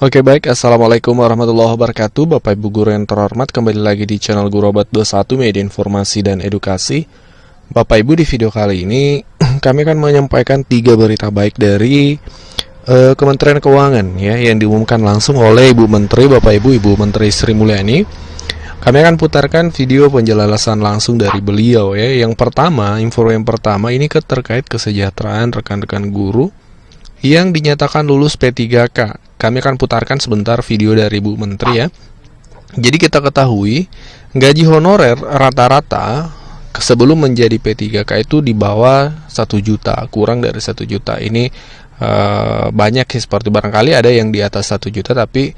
Oke baik, Assalamualaikum warahmatullahi wabarakatuh. Bapak Ibu guru yang terhormat, kembali lagi di channel Guru Obat 21 Media Informasi dan Edukasi. Bapak Ibu, di video kali ini kami akan menyampaikan 3 berita baik dari Kementerian Keuangan ya, yang diumumkan langsung oleh Ibu Menteri, Bapak Ibu, Ibu Menteri Sri Mulyani. Kami akan putarkan video penjelasan langsung dari beliau ya. Yang pertama, info yang pertama ini terkait kesejahteraan rekan-rekan guru yang dinyatakan lulus P3K. Kami akan putarkan sebentar video dari Bu Menteri ya. Jadi kita ketahui gaji honorer rata-rata sebelum menjadi P3K itu di bawah 1 juta, kurang dari 1 juta. Ini banyak ya, seperti barangkali ada yang di atas 1 juta, tapi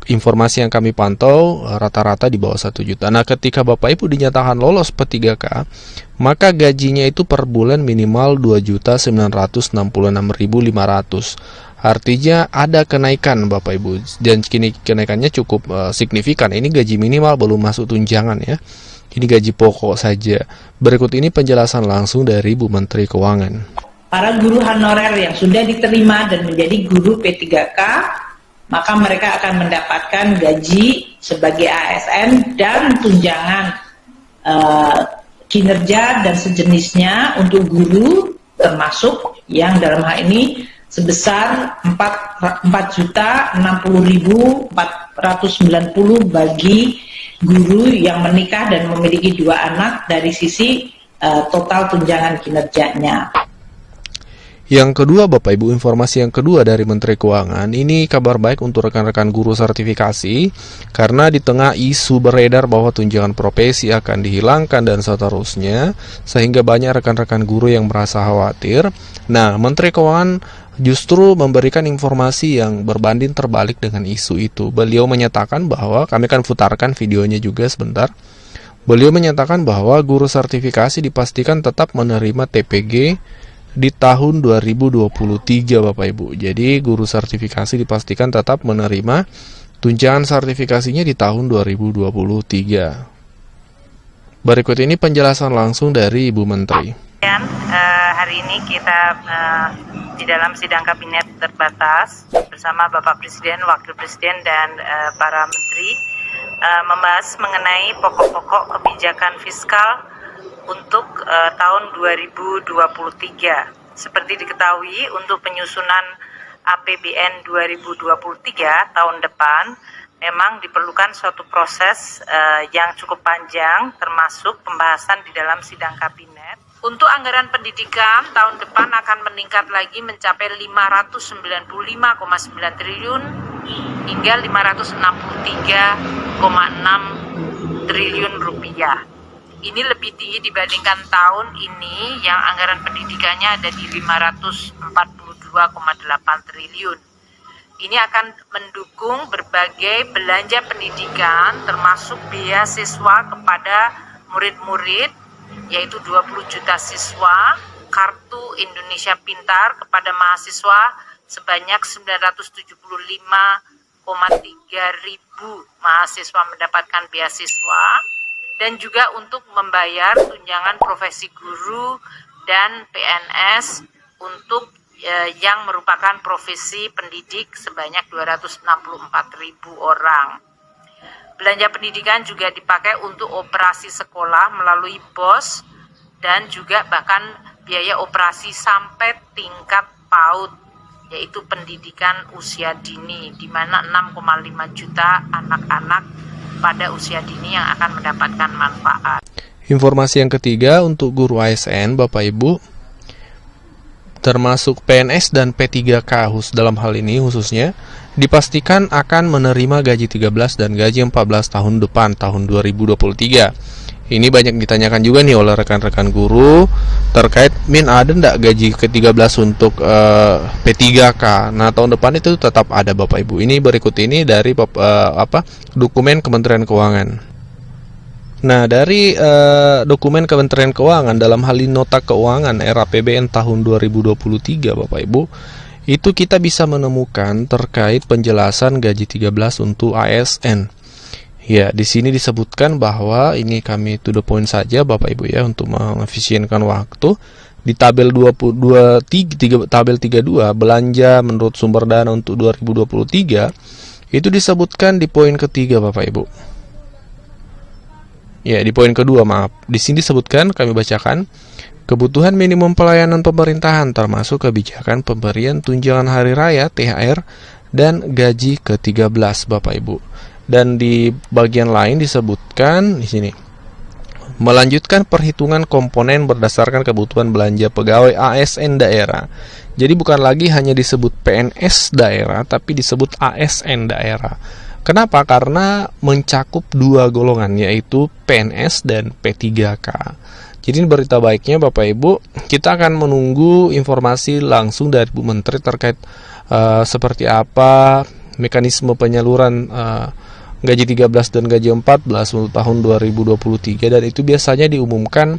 informasi yang kami pantau rata-rata di bawah 1 juta. Nah, ketika Bapak Ibu dinyatakan lolos P3K, maka gajinya itu per bulan minimal 2.966.500. Artinya ada kenaikan Bapak Ibu, dan kini kenaikannya cukup signifikan. Ini gaji minimal, belum masuk tunjangan ya. Ini gaji pokok saja. Berikut ini penjelasan langsung dari Bu Menteri Keuangan. Para guru honorer yang sudah diterima dan menjadi guru P3K, maka mereka akan mendapatkan gaji sebagai ASN dan tunjangan kinerja dan sejenisnya untuk guru, termasuk yang dalam hal ini sebesar 4.060.490 bagi guru yang menikah dan memiliki 2 anak dari sisi total tunjangan kinerjanya. Yang kedua Bapak Ibu, informasi yang kedua dari Menteri Keuangan, ini kabar baik untuk rekan-rekan guru sertifikasi, karena di tengah isu beredar bahwa tunjangan profesi akan dihilangkan dan seterusnya, sehingga banyak rekan-rekan guru yang merasa khawatir. Nah, Menteri Keuangan justru memberikan informasi yang berbanding terbalik dengan isu itu. Beliau menyatakan bahwa, kami akan putarkan videonya juga sebentar. Beliau menyatakan bahwa guru sertifikasi dipastikan tetap menerima TPG di tahun 2023 Bapak Ibu. Jadi guru sertifikasi dipastikan tetap menerima tunjangan sertifikasinya di tahun 2023. Berikut ini penjelasan langsung dari Ibu Menteri. Hari ini kita di dalam sidang kabinet terbatas bersama Bapak Presiden, Wakil Presiden dan para menteri membahas mengenai pokok-pokok kebijakan fiskal untuk tahun 2023. Seperti diketahui, untuk penyusunan APBN 2023 tahun depan memang diperlukan suatu proses yang cukup panjang, termasuk pembahasan di dalam sidang kabinet. Untuk anggaran pendidikan tahun depan akan meningkat lagi mencapai 595,9 triliun hingga 563,6 triliun rupiah. Ini lebih tinggi dibandingkan tahun ini yang anggaran pendidikannya ada di 542,8 triliun. Ini akan mendukung berbagai belanja pendidikan, termasuk beasiswa kepada murid-murid, yaitu 20 juta siswa, kartu Indonesia Pintar kepada mahasiswa sebanyak 975,3 ribu mahasiswa mendapatkan beasiswa, dan juga untuk membayar tunjangan profesi guru dan PNS untuk yang merupakan profesi pendidik sebanyak 264.000 orang. Belanja pendidikan juga dipakai untuk operasi sekolah melalui BOS dan juga bahkan biaya operasi sampai tingkat PAUD, yaitu pendidikan usia dini, di mana 6,5 juta anak-anak pada usia dini yang akan mendapatkan manfaat. Informasi yang ketiga untuk guru ASN Bapak Ibu, termasuk PNS dan P3K dalam hal ini khususnya, dipastikan akan menerima gaji 13 dan gaji 14 tahun depan, tahun 2023. Ini banyak ditanyakan juga nih oleh rekan-rekan guru terkait ada enggak gaji ke-13 untuk P3K. Nah, tahun depan itu tetap ada Bapak Ibu. Ini berikut ini dari dokumen Kementerian Keuangan. Nah, dari dokumen Kementerian Keuangan dalam hal ini nota keuangan RAPBN tahun 2023 Bapak Ibu, itu kita bisa menemukan terkait penjelasan gaji 13 untuk ASN. Ya, di sini disebutkan bahwa ini kami to the point saja Bapak Ibu ya, untuk mengefisienkan waktu. Di tabel 32 tabel 32 belanja menurut sumber dana untuk 2023 itu disebutkan di poin ketiga Bapak Ibu. Ya, di poin kedua, maaf. Di sini disebutkan, kami bacakan, kebutuhan minimum pelayanan pemerintahan termasuk kebijakan pemberian tunjangan hari raya THR dan gaji ke-13 Bapak Ibu. Dan di bagian lain disebutkan di sini melanjutkan perhitungan komponen berdasarkan kebutuhan belanja pegawai ASN daerah. Jadi bukan lagi hanya disebut PNS daerah, tapi disebut ASN daerah. Kenapa? Karena mencakup dua golongan, yaitu PNS dan P3K. Jadi berita baiknya Bapak Ibu, kita akan menunggu informasi langsung dari Bu Menteri terkait seperti apa mekanisme penyaluran gaji 13 dan gaji 14 untuk tahun 2023, dan itu biasanya diumumkan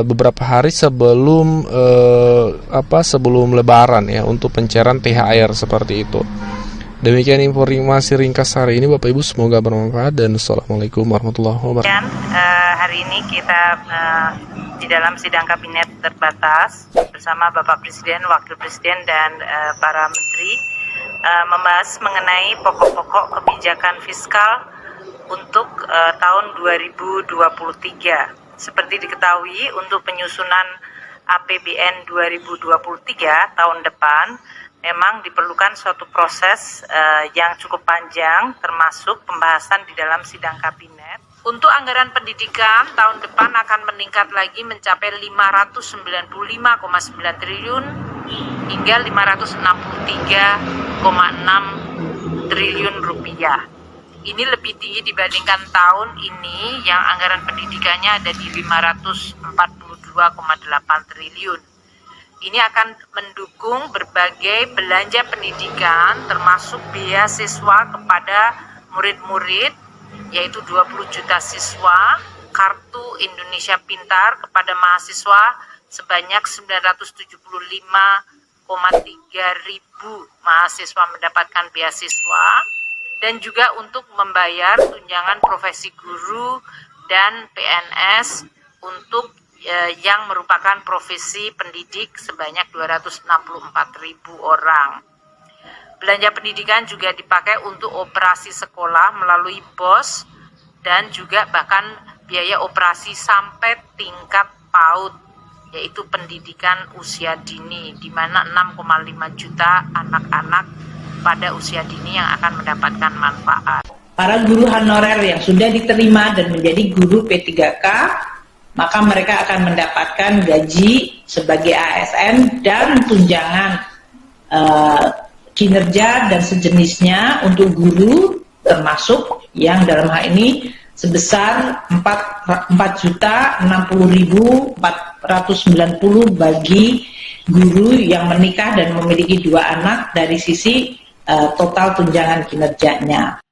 beberapa hari sebelum sebelum Lebaran ya, untuk pencairan THR seperti itu. Demikian informasi ringkas hari ini Bapak Ibu, semoga bermanfaat dan Assalamualaikum warahmatullahi wabarakatuh. Hari ini kita di dalam sidang kabinet terbatas bersama Bapak Presiden, Wakil Presiden dan para menteri membahas mengenai pokok-pokok kebijakan fiskal untuk tahun 2023. Seperti diketahui, untuk penyusunan APBN 2023 tahun depan memang diperlukan suatu proses yang cukup panjang, termasuk pembahasan di dalam sidang kabinet. Untuk anggaran pendidikan tahun depan akan meningkat lagi mencapai 595,9 triliun hingga 563,6 triliun rupiah. Ini lebih tinggi dibandingkan tahun ini yang anggaran pendidikannya ada di 542,8 triliun. Ini akan mendukung berbagai belanja pendidikan termasuk beasiswa kepada murid-murid, yaitu 20 juta siswa, kartu Indonesia Pintar kepada mahasiswa sebanyak 975,3 ribu mahasiswa mendapatkan beasiswa, dan juga untuk membayar tunjangan profesi guru dan PNS untuk yang merupakan profesi pendidik sebanyak 264.000 orang. Belanja pendidikan juga dipakai untuk operasi sekolah melalui BOS dan juga bahkan biaya operasi sampai tingkat PAUD, yaitu pendidikan usia dini, di mana 6,5 juta anak-anak pada usia dini yang akan mendapatkan manfaat. Para guru honorer yang sudah diterima dan menjadi guru P3K, maka mereka akan mendapatkan gaji sebagai ASN dan tunjangan kinerja dan sejenisnya untuk guru, termasuk yang dalam hal ini sebesar 4.060.490 bagi guru yang menikah dan memiliki 2 anak dari sisi total tunjangan kinerjanya.